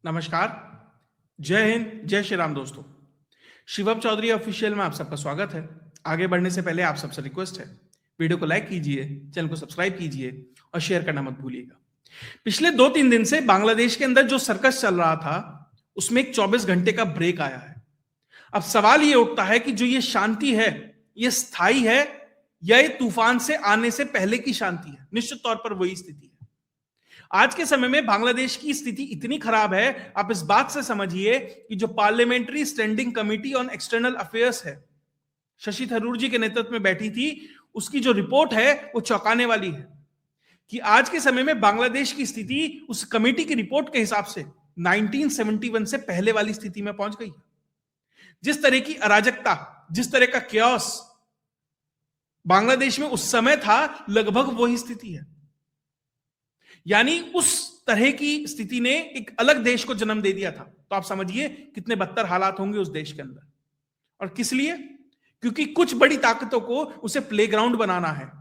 नमस्कार, जय हिंद, जय श्री राम दोस्तों। शिवम चौधरी ऑफिशियल में आप सबका स्वागत है। आगे बढ़ने से पहले आप सबसे रिक्वेस्ट है, वीडियो को लाइक कीजिए, चैनल को सब्सक्राइब कीजिए और शेयर करना मत भूलिएगा। पिछले 2-3 दिन से बांग्लादेश के अंदर जो सर्कस चल रहा था, उसमें एक 24 घंटे का ब्रेक आया है। अब सवाल ये उठता है कि जो ये शांति है, ये स्थायी है या ये तूफान से आने से पहले की शांति है? निश्चित तौर पर वही स्थिति है। आज के समय में बांग्लादेश की स्थिति इतनी खराब है, आप इस बात से समझिए कि जो parliamentary standing committee on external affairs है, शशि थरूर जी के नेतृत्व में बैठी थी, उसकी जो रिपोर्ट है वो चौंकाने वाली है कि आज के समय में बांग्लादेश की स्थिति उस कमेटी की रिपोर्ट के हिसाब से 1971 से पहले वाली स्थिति में पहुंच गई है। जिस तरह की अराजकता, जिस तरह का क्योस बांग्लादेश में उस समय था, लगभग वही स्थिति है। यानी उस तरह की स्थिति ने एक अलग देश को जन्म दे दिया था। तो आप समझिए कितने बदतर हालात होंगे उस देश के अंदर। और किस लिए? क्योंकि कुछ बड़ी ताकतों को उसे प्लेग्राउंड बनाना है,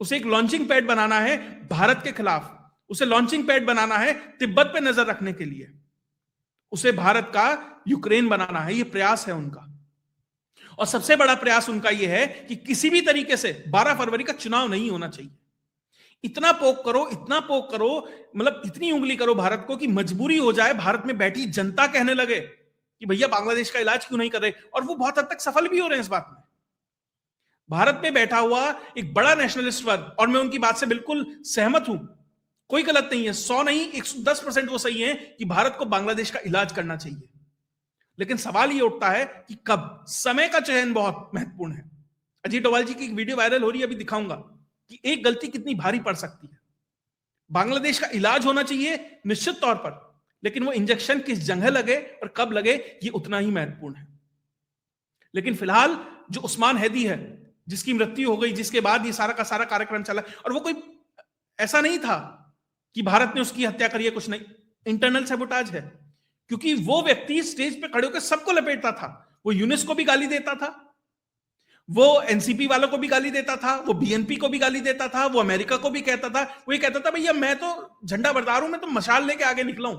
उसे एक लॉन्चिंग पैड बनाना है भारत के खिलाफ, उसे लॉन्चिंग पैड बनाना है तिब्बत पे नजर रखने के लिए, उसे भारत का यूक्रेन बनाना है। यह प्रयास है उनका। और सबसे बड़ा प्रयास उनका यह है कि किसी भी तरीके से 12 फरवरी का चुनाव नहीं होना चाहिए। इतना पोक करो, मतलब इतनी उंगली करो भारत को कि मजबूरी हो जाए, भारत में बैठी जनता कहने लगे कि भैया बांग्लादेश का इलाज क्यों नहीं कर रहे। और वो बहुत हद तक सफल भी हो रहे हैं इस बात में। भारत में बैठा हुआ एक बड़ा नेशनलिस्ट वर्ग, और मैं उनकी बात से बिल्कुल सहमत हूं, कोई गलत नहीं है, 100 नहीं 110% वो सही है कि भारत को बांग्लादेश का इलाज करना चाहिए। लेकिन सवाल ये उठता है कि कब। समय का चयन बहुत महत्वपूर्ण है। अजीत डोभाल जी की एक वीडियो वायरल हो रही है, अभी दिखाऊंगा कि एक गलती कितनी भारी पड़ सकती है। बांग्लादेश का इलाज होना चाहिए निश्चित तौर पर, लेकिन वो इंजेक्शन किस जगह लगे और कब लगे, ये उतना ही महत्वपूर्ण है। लेकिन फिलहाल जो उस्मान हैदी है, जिसकी मृत्यु हो गई, जिसके बाद ये सारा का सारा कार्यक्रम चला, और वो कोई ऐसा नहीं था कि भारत ने उसकी हत्या करी है, कुछ नहीं, इंटरनल सैबोटाज है। क्योंकि वो व्यक्ति स्टेज पे खड़े होकर सबको लपेटता था। वो यूनेस्को को भी गाली देता था, वो एनसीपी वालों को भी गाली देता था, वो बीएनपी को भी गाली देता था, वो अमेरिका को भी कहता था। वो ये कहता था भैया मैं तो झंडा बरदार हूं, मैं तो मशाल लेके आगे निकला हूं।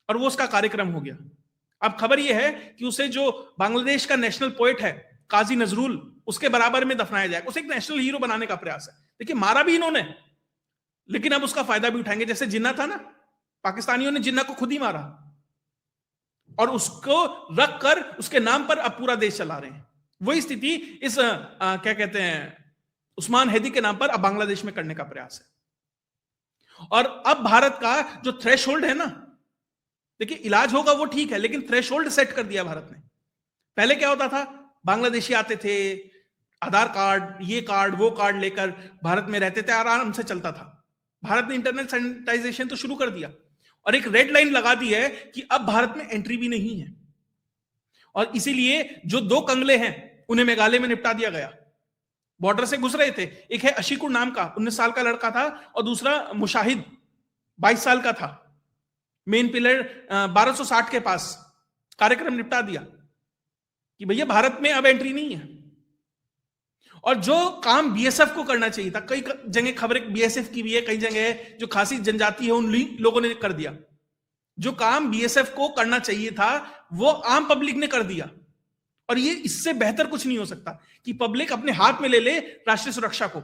और वो उसका कार्यक्रम हो गया। अब खबर ये है कि उसे जो बांग्लादेश का नेशनल पोएट है काजी नजरुल, उसके बराबर में दफनाया जाएगा। उसे एक नेशनल हीरो बनाने का प्रयास है। देखिए मारा भी इन्होंने, लेकिन अब उसका फायदा भी उठाएंगे। जैसे जिन्ना था ना, पाकिस्तानियों ने जिन्ना को खुद ही मारा और उसको रख कर उसके नाम पर अब पूरा देश चला रहे हैं। वही स्थिति इस क्या कहते हैं, उस्मान हैदी के नाम पर अब बांग्लादेश में करने का प्रयास है। और अब भारत का जो थ्रेशोल्ड है ना, देखिए इलाज होगा वो ठीक है, लेकिन थ्रेशोल्ड सेट कर दिया भारत ने। पहले क्या होता था, बांग्लादेशी आते थे, आधार कार्ड, ये कार्ड, वो कार्ड लेकर भारत में रहते थे, आराम से चलता था। भारत ने इंटरनल सैनिटाइजेशन तो शुरू कर दिया और एक रेड लाइन लगा दी है कि अब भारत में एंट्री भी नहीं है। और इसीलिए जो 2 कंगले हैं उन्हें मेघालय में निपटा दिया गया। बॉर्डर से घुस रहे थे, एक है अशीकुर नाम का 19 साल का लड़का था, और दूसरा मुशाहिद 22 साल का था। मेन पिलर 1260 के पास कार्यक्रम निपटा दिया कि भैया भारत में अब एंट्री नहीं है। और जो काम बीएसएफ को करना चाहिए था, कई जगह खबरें बीएसएफ की भी है, कई जगह जो खासी जनजाति है उन लोगों ने कर दिया। जो काम बीएसएफ को करना चाहिए था वो आम पब्लिक ने कर दिया। और ये इससे बेहतर कुछ नहीं हो सकता कि पब्लिक अपने हाथ में ले ले राष्ट्रीय सुरक्षा को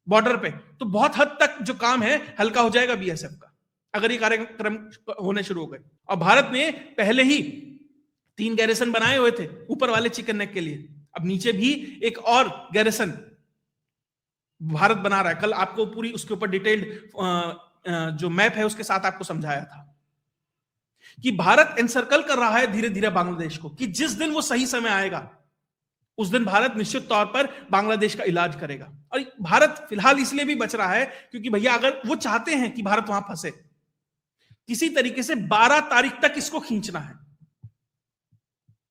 बॉर्डर पे, तो बहुत हद तक जो काम है हल्का हो जाएगा बीएसएफ का, अगर ये कार्यक्रम होने शुरू हो गए। और भारत ने पहले ही 3 गैरिसन बनाए हुए थे ऊपर वाले चिकन नेक के लिए, अब नीचे भी एक और गैरिसन भारत बना रहा है। कल आपको पूरी उसके ऊपर डिटेल्ड जो मैप है उसके साथ आपको समझाया था कि भारत एनसर्कल कर रहा है धीरे धीरे बांग्लादेश को, कि जिस दिन वो सही समय आएगा उस दिन भारत निश्चित तौर पर बांग्लादेश का इलाज करेगा। और भारत फिलहाल इसलिए भी बच रहा है क्योंकि भैया अगर वो चाहते हैं कि भारत वहां फंसे, किसी तरीके से 12 तारीख तक इसको खींचना है।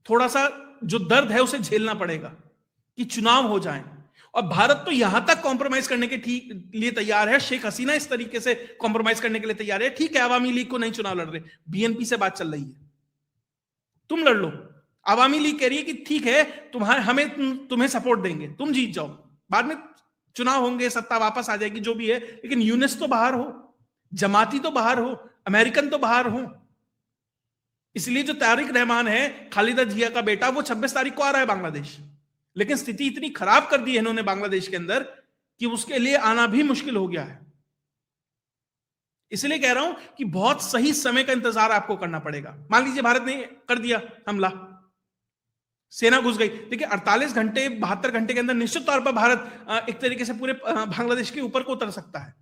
थोड़ा सा जो दर्द है उसे झेलना पड़ेगा कि चुनाव हो जाएं। और भारत तो यहां तक कॉम्प्रोमाइज करने के लिए तैयार है, शेख हसीना इस तरीके से कॉम्प्रोमाइज करने के लिए तैयार है। ठीक है, आवामी लीग को नहीं चुनाव लड़ रहे, बीएनपी से बात चल रही है, तुम लड़ लो। आवामी लीग कह रही है कि ठीक है तुम्हें सपोर्ट देंगे, तुम जीत जाओ, बाद में चुनाव होंगे, सत्ता वापस आ जाएगी, जो भी है। लेकिन यूनिस तो बाहर हो, जमाती तो बाहर हो, अमेरिकन तो बाहर हों। इसलिए जो तारिक रहमान है, खालिदा जिया का बेटा, वो 26 तारीख को आ रहा है बांग्लादेश। लेकिन स्थिति इतनी खराब कर दी है इन्होंने बांग्लादेश के अंदर कि उसके लिए आना भी मुश्किल हो गया है। इसलिए कह रहा हूं कि बहुत सही समय का इंतजार आपको करना पड़ेगा। मान लीजिए भारत ने कर दिया हमला, सेना घुस गई, देखिए 48 घंटे 72 घंटे के अंदर निश्चित तौर पर भारत एक तरीके से पूरे बांग्लादेश के ऊपर को उतर सकता है,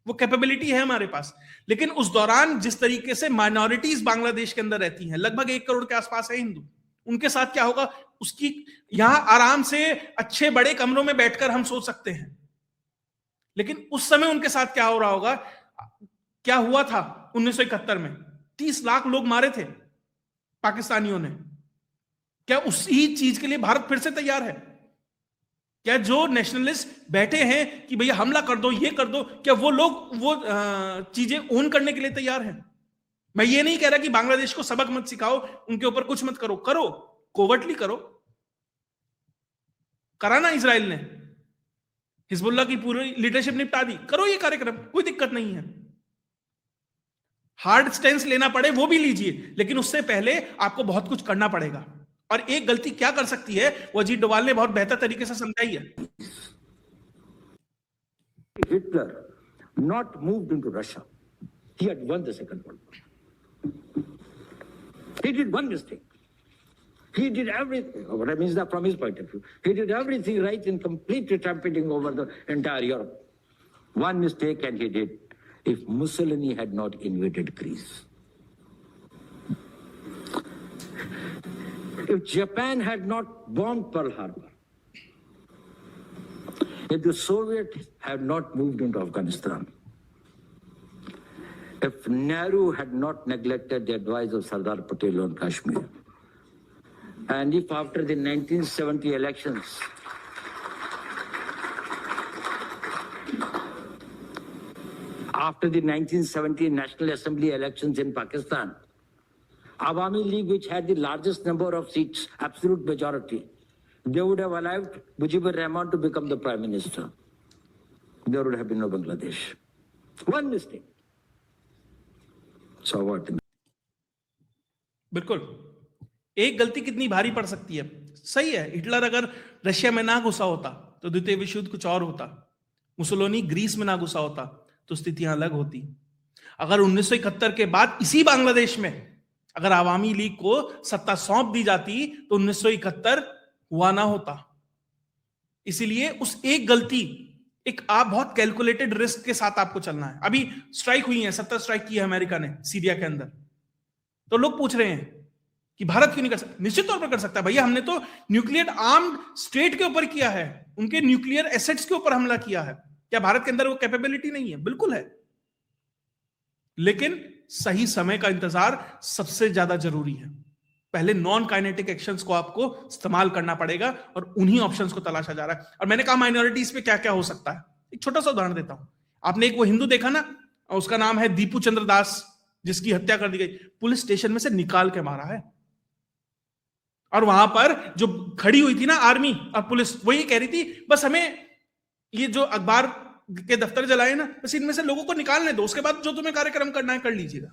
वो कैपेबिलिटी है हमारे पास। लेकिन उस दौरान जिस तरीके से माइनॉरिटीज बांग्लादेश के अंदर रहती हैं, लगभग 1 करोड़ के आसपास है हिंदू, उनके साथ क्या होगा उसकी यहां आराम से अच्छे बड़े कमरों में बैठकर हम सोच सकते हैं। लेकिन उस समय उनके साथ क्या हो रहा होगा, क्या हुआ था 1971 में 30 लाख लोग मारे थे पाकिस्तानियों ने। क्या उसी चीज के लिए भारत फिर से तैयार है? क्या जो नेशनलिस्ट बैठे हैं कि भैया हमला कर दो, ये कर दो, क्या वो लोग वो चीजें ओन करने के लिए तैयार हैं? मैं ये नहीं कह रहा कि बांग्लादेश को सबक मत सिखाओ, उनके ऊपर कुछ मत करो, करो कोवर्टली करो। करा ना इजराइल ने, हिजबुल्लाह की पूरी लीडरशिप निपटा दी, करो ये कार्यक्रम, कोई दिक्कत नहीं है। हार्ड स्टेंस लेना पड़े वो भी लीजिए, लेकिन उससे पहले आपको बहुत कुछ करना पड़ेगा। और एक गलती क्या कर सकती है वो अजीत डोभाल ने बहुत बेहतर तरीके से समझाई है। Hitler not moved into Russia, he had won the Second World War. He did one mistake. He did everything. What I mean is that from his point of view, he did everything right in completely trumpeting over the entire Europe. One mistake, and he did. If Mussolini had not invaded Greece, if Japan had not bombed Pearl Harbor, if the Soviets had not moved into Afghanistan, if Nehru had not neglected the advice of Sardar Patel on Kashmir, and if after the 1970 elections, after the 1970 National Assembly elections in Pakistan, Awami League, which had the largest number of seats, absolute majority, they would have allowed Mujibur Rahman to become the Prime Minister. There would have been no Bangladesh. One mistake. So what? बिल्कुल, एक गलती कितनी भारी पड़ सकती है। सही है, हिटलर अगर रशिया में ना घुसा होता तो द्वितीय विश्व युद्ध कुछ और होता। मुसोलिनी ग्रीस में ना घुसा होता तो स्थितियां अलग होती। अगर 1971 के बाद इसी बांग्लादेश में अगर आवामी लीग को सत्ता सौंप दी जाती तो 1971 हुआ ना होता। इसीलिए उस एक गलती, एक आप बहुत कैलकुलेटेड रिस्क के साथ आपको चलना है। अभी स्ट्राइक हुई है, 70 स्ट्राइक की है अमेरिका ने सीरिया के अंदर। तो लोग पूछ रहे हैं कि भारत क्यों नहीं कर सकता? निश्चित तौर पर कर सकता है भैया, हमने तो न्यूक्लियर आर्म्ड स्टेट के ऊपर किया है, उनके न्यूक्लियर एसेट्स के ऊपर हमला किया है। क्या भारत के अंदर वो कैपेबिलिटी नहीं है? बिल्कुल है, लेकिन सही समय का इंतजार सबसे ज्यादा जरूरी है। पहले नॉन काइनेटिक एक्शंस को आपको इस्तेमाल करना पड़ेगा और उन्हीं ऑप्शंस को तलाशा जा रहा है। और मैंने कहा माइनॉरिटीज पे क्या क्या हो सकता है, एक छोटा सा उदाहरण देता हूं। आपने एक वो हिंदू देखा ना, उसका नाम है दीपू चंद्र दास, जिसकी हत्या कर दी गई, पुलिस स्टेशन में से निकाल के मारा है। और वहां पर जो खड़ी हुई थी ना आर्मी और पुलिस, वो ये कह रही थी बस हमें ये जो अखबार के दफ्तर जलाए ना, बस इनमें से लोगों को निकालने दो, उसके बाद जो तुम्हें कार्यक्रम करना है कर लीजिएगा।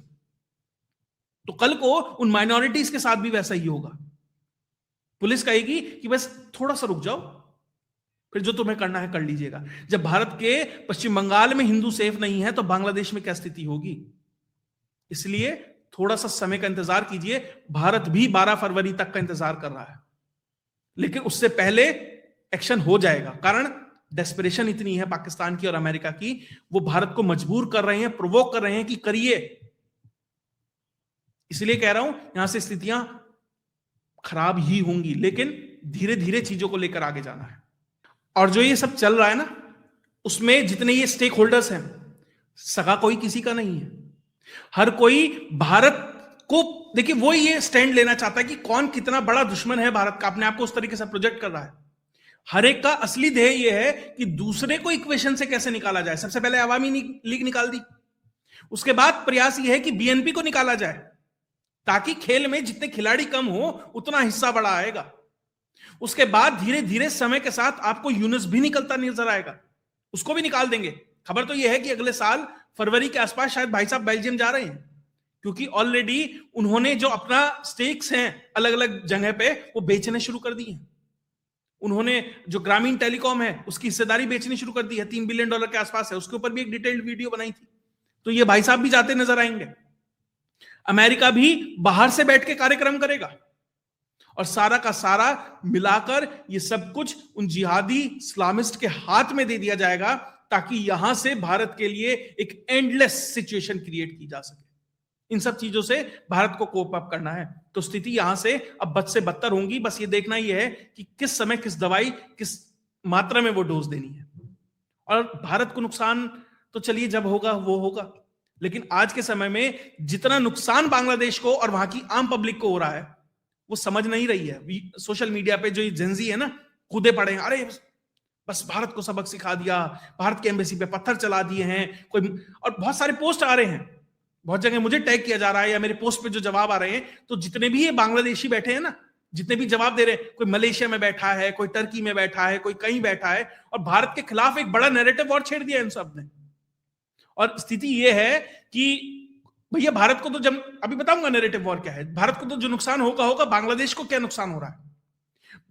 तो कल को उन माइनॉरिटीज के साथ भी वैसा ही होगा। पुलिस कहेगी कि बस थोड़ा सा रुक जाओ, फिर जो तुम्हें करना है कर लीजिएगा। जब भारत के पश्चिम बंगाल में हिंदू सेफ नहीं है तो बांग्लादेश में क्या स्थिति होगी? इसलिए थोड़ा सा समय का इंतजार कीजिए। भारत भी 12 फरवरी तक का इंतजार कर रहा है, लेकिन उससे पहले एक्शन हो जाएगा। कारण डेस्परेशन इतनी है पाकिस्तान की और अमेरिका की, वो भारत को मजबूर कर रहे हैं, प्रोवोक कर रहे हैं कि करिए। इसलिए कह रहा हूं यहां से स्थितियां खराब ही होंगी, लेकिन धीरे धीरे चीजों को लेकर आगे जाना है। और जो ये सब चल रहा है ना, उसमें जितने ये स्टेक होल्डर्स हैं, सगा कोई किसी का नहीं है। हर कोई भारत को, देखिए वो ये स्टैंड लेना चाहता है कि कौन कितना बड़ा दुश्मन है भारत का, अपने आप को उस तरीके से प्रोजेक्ट कर रहा है। हर एक का असली ध्येय यह है कि दूसरे को इक्वेशन से कैसे निकाला जाए। सबसे पहले अवामी लीग निकाल दी, उसके बाद प्रयास यह है कि बीएनपी को निकाला जाए, ताकि खेल में जितने खिलाड़ी कम हो उतना हिस्सा बड़ा आएगा। उसके बाद धीरे धीरे समय के साथ आपको यूनिस भी निकलता नजर आएगा, उसको भी निकाल देंगे। खबर तो यह है कि अगले साल फरवरी के आसपास शायद भाई साहब बेल्जियम जा रहे हैं, क्योंकि ऑलरेडी उन्होंने जो अपना स्टेक्स हैं अलग अलग जगह पे वो बेचने शुरू कर दी हैं। उन्होंने जो ग्रामीण टेलीकॉम है उसकी हिस्सेदारी बेचनी शुरू कर दी है, $3 बिलियन के आसपास है, उसके ऊपर भी एक डिटेल्ड वीडियो बनाई थी। तो ये भाई साहब भी जाते नजर आएंगे। अमेरिका भी बाहर से बैठ के कार्यक्रम करेगा और सारा का सारा मिलाकर ये सब कुछ उन जिहादी इस्लामिस्ट के हाथ में दे दिया जाएगा, ताकि यहां से भारत के लिए एक एंडलेस सिचुएशन क्रिएट की जा सके। इन सब चीजों से भारत को कोप अप करना है। तो स्थिति यहां से अब बद से बदतर होंगी। बस ये देखना ही है कि किस समय किस दवाई किस मात्रा में वो डोज देनी है। और भारत को नुकसान तो चलिए जब होगा वो होगा, लेकिन आज के समय में जितना नुकसान बांग्लादेश को और वहां की आम पब्लिक को हो रहा है वो समझ नहीं रही है। सोशल मीडिया पे जो ये जेंजी है ना, कूदे पड़े हैं, अरे बस भारत को सबक सिखा दिया, भारत के एम्बेसी पे पत्थर चला दिए हैं कोई, और बहुत सारे पोस्ट आ रहे हैं, बहुत जगह मुझे टैग किया जा रहा है या मेरे पोस्ट पे जो जवाब आ रहे हैं, तो जितने भी ये बांग्लादेशी बैठे हैं ना, जितने भी जवाब दे रहे हैं, कोई मलेशिया में बैठा है, कोई टर्की में बैठा है, कोई कहीं बैठा है, और भारत के खिलाफ एक बड़ा नैरेटिव और छेड़ दिया इन सब ने। और स्थिति यह है कि भैया भारत को तो, जब अभी बताऊंगा नैरेटिव वॉर क्या है, भारत को तो जो नुकसान होगा, बांग्लादेश को क्या नुकसान हो रहा है?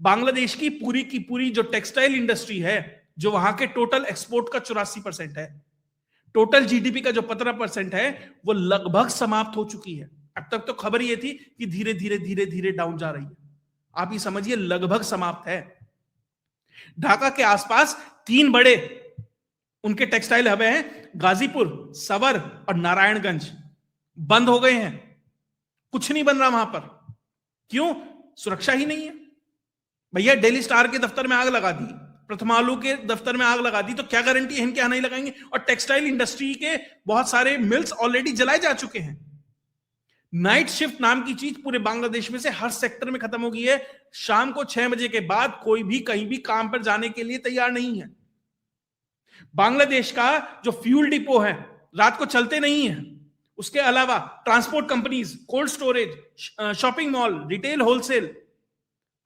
बांग्लादेश की पूरी जो टेक्सटाइल इंडस्ट्री है, जो वहां के टोटल एक्सपोर्ट का 84% है, टोटल जीडीपी का जो 15% है, वो लगभग समाप्त हो चुकी है। अब तक तो खबर ये थी कि धीरे धीरे डाउन जा रही है। आप ये समझिए लगभग समाप्त है। ढाका के आसपास 3 बड़े उनके टेक्सटाइल हब हैं, गाजीपुर, सवर और नारायणगंज, बंद हो गए हैं। कुछ नहीं बन रहा वहां पर। क्यों? सुरक्षा ही नहीं है। भैया डेली स्टार के दफ्तर में आग लगा दी, प्रथमा आलू के दफ्तर में आग लगा दी, तो क्या गारंटी है इनके यहां नहीं लगाएंगे? और टेक्सटाइल इंडस्ट्री के बहुत सारे मिल्स ऑलरेडी जलाए जा चुके हैं। नाइट शिफ्ट नाम की चीज पूरे बांग्लादेश में से हर सेक्टर में खत्म हो गई है। शाम को 6 बजे के बाद कोई भी कहीं भी काम पर जाने के लिए तैयार नहीं है। बांग्लादेश का जो फ्यूल डिपो है रात को चलते नहीं है। उसके अलावा transport companies, cold storage, shopping mall, retail, wholesale,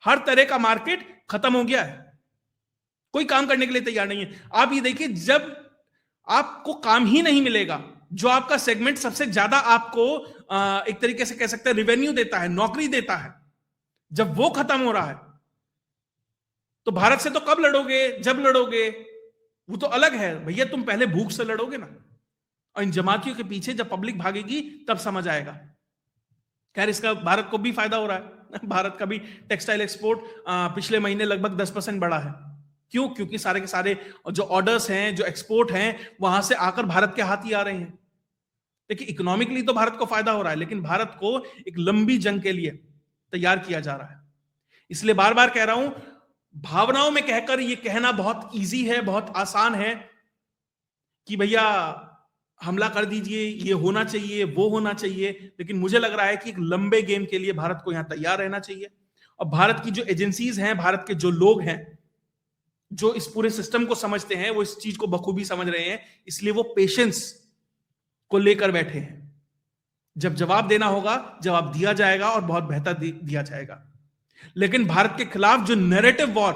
हर तरह का मार्केट खत्म हो गया है। कोई काम करने के लिए तैयार नहीं है। आप ये देखिए, जब आपको काम ही नहीं मिलेगा, जो आपका सेगमेंट सबसे ज्यादा आपको एक तरीके से कह सकते हैं रिवेन्यू देता है, नौकरी देता है, जब वो खत्म हो रहा है, तो भारत से तो कब लड़ोगे? जब लड़ोगे वो तो अलग है भैया, तुम पहले भूख से लड़ोगे ना। और इन जमातियों के पीछे जब पब्लिक भागेगी तब समझ आएगा। खैर, इसका भारत को भी फायदा हो रहा है। भारत का भी टेक्सटाइल एक्सपोर्ट पिछले महीने लगभग 10% बढ़ा है। क्यों? क्योंकि सारे के सारे जो ऑर्डर्स हैं, जो एक्सपोर्ट हैं, वहां से आकर भारत के हाथ ही आ रहे हैं। देखिए, इकोनॉमिकली तो भारत को फायदा हो रहा है, लेकिन भारत को एक लंबी जंग के लिए तैयार किया जा रहा है। इसलिए बार बार कह रहा हूं, भावनाओं में कहकर यह कहना बहुत इजी है, बहुत आसान है कि भैया हमला कर दीजिए, ये होना चाहिए, वो होना चाहिए, लेकिन मुझे लग रहा है कि एक लंबे गेम के लिए भारत को यहां तैयार रहना चाहिए। और भारत की जो एजेंसीज हैं, भारत के जो लोग हैं, जो इस पूरे सिस्टम को समझते हैं, वो इस चीज को बखूबी समझ रहे हैं। इसलिए वो पेशेंस को लेकर बैठे हैं। जब जवाब देना होगा, जवाब दिया जाएगा और बहुत बेहतर दिया जाएगा। लेकिन भारत के खिलाफ जो नैरेटिव वॉर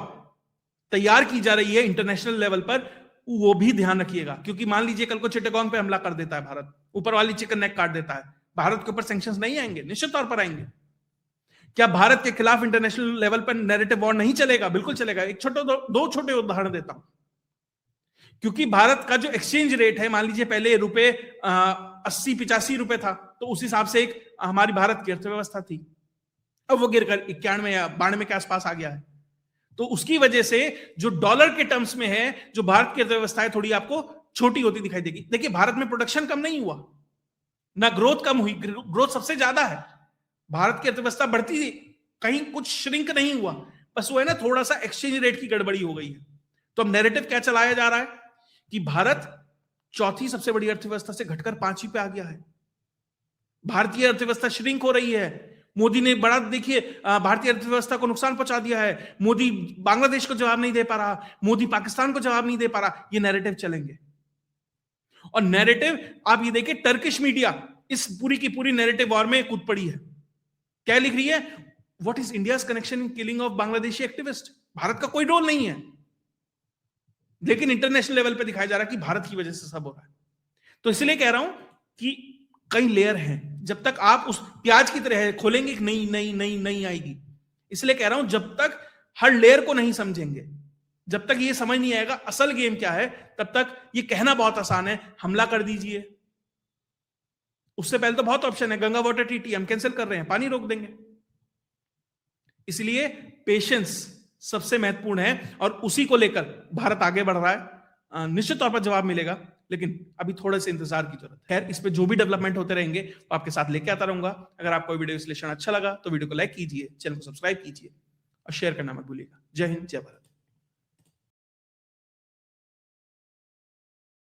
तैयार की जा रही है इंटरनेशनल लेवल पर, वो भी ध्यान रखिएगा। क्योंकि मान लीजिए कल को चिटागोंग पे हमला कर देता है भारत, ऊपर वाली चिकन नेक काट देता है, भारत के ऊपर सैंक्शंस नहीं आएंगे? निश्चित तौर पर आएंगे। क्या भारत के खिलाफ इंटरनेशनल लेवल पर नैरेटिव वॉर नहीं चलेगा? बिल्कुल चलेगा। एक दो छोटे उदाहरण देता हूं। क्योंकि भारत का जो एक्सचेंज रेट है, मान लीजिए पहले रुपए 80-85 रुपए था, तो उस हिसाब से एक हमारी भारत की अर्थव्यवस्था थी। अब वो गिरकर 91 या 92 के आसपास आ गया है। तो उसकी वजह से जो डॉलर के टर्म्स में है, जो भारत की अर्थव्यवस्था है, थोड़ी आपको छोटी होती दिखाई देगी। देखिए, भारत में प्रोडक्शन कम नहीं हुआ, ना ग्रोथ कम हुई, ग्रोथ सबसे ज्यादा है। भारत की अर्थव्यवस्था बढ़ती, कहीं कुछ श्रिंक नहीं हुआ। बस वो है ना, थोड़ा सा एक्सचेंज रेट की गड़बड़ी हो गई है। तो अब नैरेटिव क्या चलाया जा रहा है कि भारत चौथी सबसे बड़ी अर्थव्यवस्था से घटकर 5वीं पे आ गया है। भारतीय अर्थव्यवस्था श्रिंक हो रही है। मोदी ने बड़ा, देखिए, भारतीय अर्थव्यवस्था को नुकसान पहुंचा दिया है। मोदी बांग्लादेश को जवाब नहीं दे पा रहा, मोदी पाकिस्तान को जवाब नहीं दे पा रहा। ये नैरेटिव चलेंगे। और नैरेटिव आप ये देखिए, टर्किश मीडिया इस पूरी की पूरी नैरेटिव वॉर में कूद पड़ी है। क्या लिख रही है? What is India's connection in killing of Bangladeshi activist? Bharat का कोई रोल नहीं है, लेकिन इंटरनेशनल लेवल पे दिखाया जा रहा है कि भारत की वजह से सब हो रहा है। तो इसलिए कह रहा हूं कि कई लेयर हैं, जब तक आप उस प्याज की तरह खोलेंगे कि नई आएगी। इसलिए कह रहा हूं जब तक हर लेयर को नहीं समझेंगे, जब तक ये समझ नहीं आएगा असल गेम क्या है, तब तक ये कहना बहुत आसान है हमला कर दीजिए। उससे पहले तो बहुत ऑप्शन है, गंगा वाटर ट्रीटी हम कैंसिल कर रहे हैं, पानी रोक देंगे। इसलिए पेशेंस सबसे महत्वपूर्ण है और उसी को लेकर भारत आगे बढ़ रहा है। निश्चित तौर पर जवाब मिलेगा, लेकिन अभी थोड़े से इंतजार की जरूरत है। इस पे जो भी डेवलपमेंट होते रहेंगे वो आपके साथ लेके आता रहूंगा। अगर आपको वीडियो विश्लेषण अच्छा लगा तो वीडियो को लाइक कीजिए, चैनल को सब्सक्राइब कीजिए और शेयर करना मत भूलिएगा। जय हिंद, जय भारत।